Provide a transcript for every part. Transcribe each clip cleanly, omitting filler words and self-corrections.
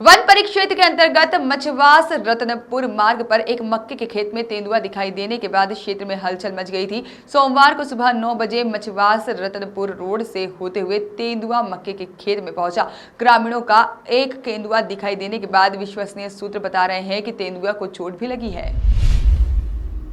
One परिक्षेत्र के अंतर्गत मछवास रतनपुर मार्ग पर एक मक्के के खेत में तेंदुआ दिखाई देने के बाद क्षेत्र में हलचल मच गई थी। सोमवार को सुबह 9 बजे मछवास रतनपुर रोड से होते हुए तेंदुआ मक्के के खेत में पहुंचा। ग्रामीणों का एक तेंदुआ दिखाई देने के बाद विश्वसनीय सूत्र बता रहे हैं कि तेंदुआ को चोट भी लगी है।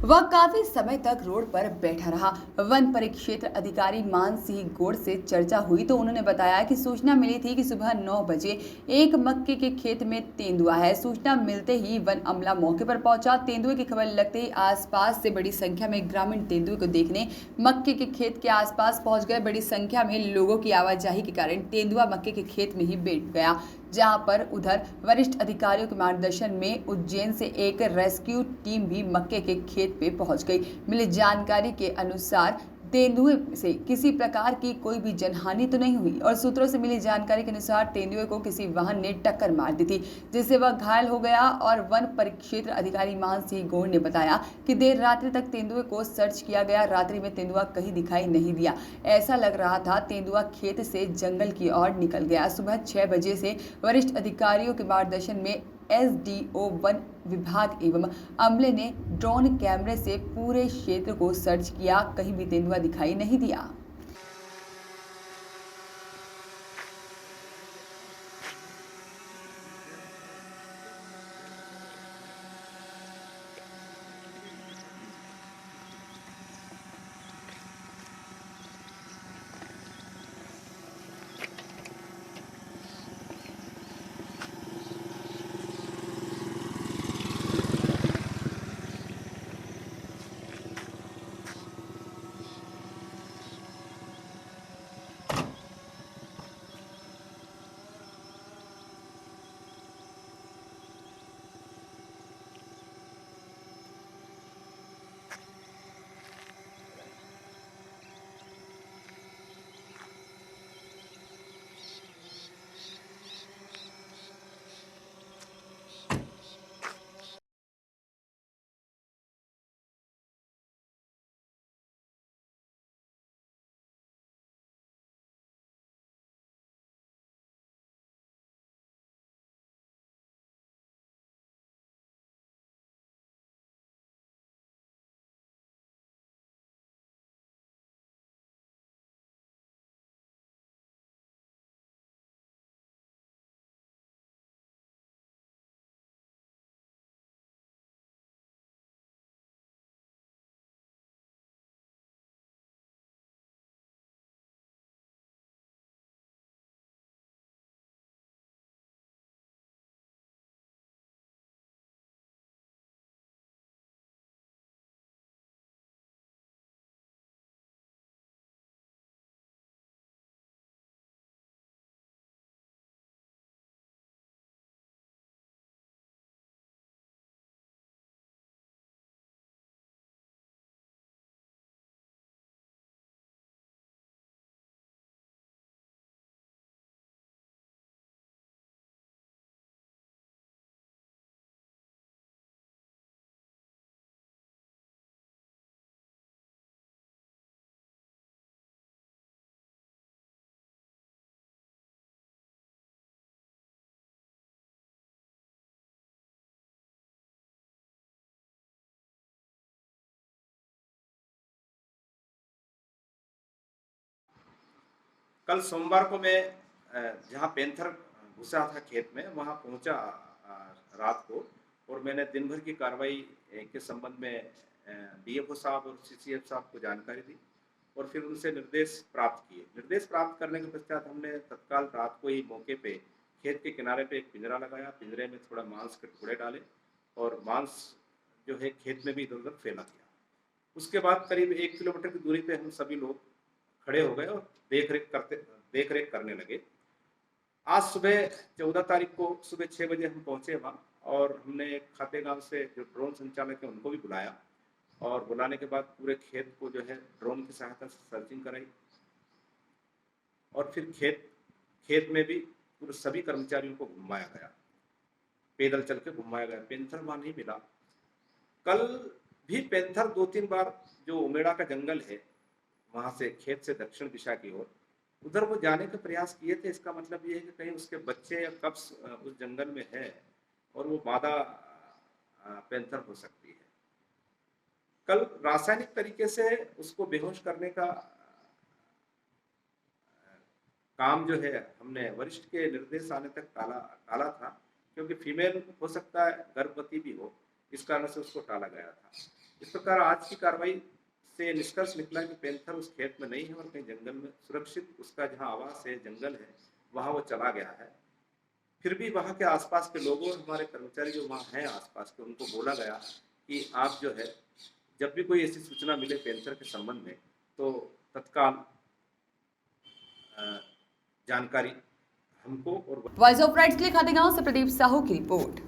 वह काफी समय तक रोड पर बैठा रहा। वन परिक्षेत्र अधिकारी मान सिंह गौड़ से चर्चा हुई तो उन्होंने बताया कि सूचना मिली थी कि सुबह 9 बजे एक मक्के के खेत में तेंदुआ है। सूचना मिलते ही वन अमला मौके पर पहुंचा। तेंदुए की खबर लगते ही आसपास से बड़ी संख्या में ग्रामीण तेंदुए को देखने मक्के के खेत के आसपास पहुंच गए। बड़ी संख्या में लोगों की आवाजाही के कारण तेंदुआ मक्के के खेत में ही बैठ गया, जहां पर उधर वरिष्ठ अधिकारियों के मार्गदर्शन में उज्जैन से एक रेस्क्यू टीम भी मक्के के खेत पे पहुंच गई। मिली जानकारी के अनुसार तेंदुए से किसी प्रकार की कोई भी जनहानि तो नहीं हुई और सूत्रों से मिली जानकारी के अनुसार तेंदुए को किसी वाहन ने टक्कर मार दी थी, जिससे वह घायल हो गया। और वन परिक्षेत्र अधिकारी मान सिंह गौड़ ने बताया कि देर रात्रि तक तेंदुए को सर्च किया गया। रात्रि में तेंदुआ कहीं दिखाई नहीं दिया। ऐसा लग रहा था तेंदुआ खेत से जंगल की ओर निकल गया। सुबह 6 बजे से वरिष्ठ अधिकारियों के मार्गदर्शन में एसडीओ वन विभाग एवं अमले ने ड्रोन कैमरे से पूरे क्षेत्र को सर्च किया, कहीं भी तेंदुआ दिखाई नहीं दिया। कल सोमवार को मैं जहाँ पेंथर घुसा था खेत में वहाँ पहुँचा रात को, और मैंने दिन भर की कार्रवाई के संबंध में डीएफओ साहब और सीसीएफ साहब को जानकारी दी और फिर उनसे निर्देश प्राप्त किए। निर्देश प्राप्त करने के पश्चात हमने तत्काल रात को ही मौके पे खेत के किनारे पे एक पिंजरा लगाया। पिंजरे में थोड़ा मांस के टुकड़े डाले और मांस जो है खेत में भी इधर उधर फैला दिया। उसके बाद करीब 1 किलोमीटर की दूरी पे हम सभी लोग खड़े हो गए और देख रेख करने लगे। आज सुबह 14 तारीख को सुबह 6 बजे हम पहुंचे वहाँ, और हमने खातेगांव से जो ड्रोन संचालक है उनको भी बुलाया, और बुलाने के बाद पूरे खेत को जो है ड्रोन की सहायता से सर्चिंग कराई, और फिर खेत में भी पूरे सभी कर्मचारियों को घुमाया गया, पैदल चल के घुमाया गया। पेंथर वहां नहीं मिला। कल भी पेंथर 2-3 बार जो उमेड़ा का जंगल है वहां से खेत से दक्षिण दिशा की ओर उधर वो जाने का प्रयास किए थे। इसका मतलब ये है कि कहीं उसके बच्चे या कब्स उस जंगल में है और वो मादा पैंथर हो सकती है। कल रासायनिक तरीके से उसको बेहोश करने का काम जो है हमने वरिष्ठ के निर्देश आने तक टाला टाला था, क्योंकि फीमेल हो सकता है गर्भवती भी हो, इस कारण से उसको टाला गया था। इस प्रकार आज की कार्रवाई से निष्कर्ष निकला कि पैंथर उस खेत में नहीं है और कहीं जंगल में सुरक्षित उसका जहाँ आवास है, जंगल है, वहाँ वो चला गया है। फिर भी वहाँ के आसपास के लोगों और हमारे कर्मचारी जो वहाँ हैं आसपास के, उनको बोला गया कि आप जो है जब भी कोई ऐसी सूचना मिले पैंथर के संबंध में तो तत्काल अ, जानकारी हमको और वॉइस ऑफ राइट्स के लिए खातेगांव से प्रदीप साहू की रिपोर्ट।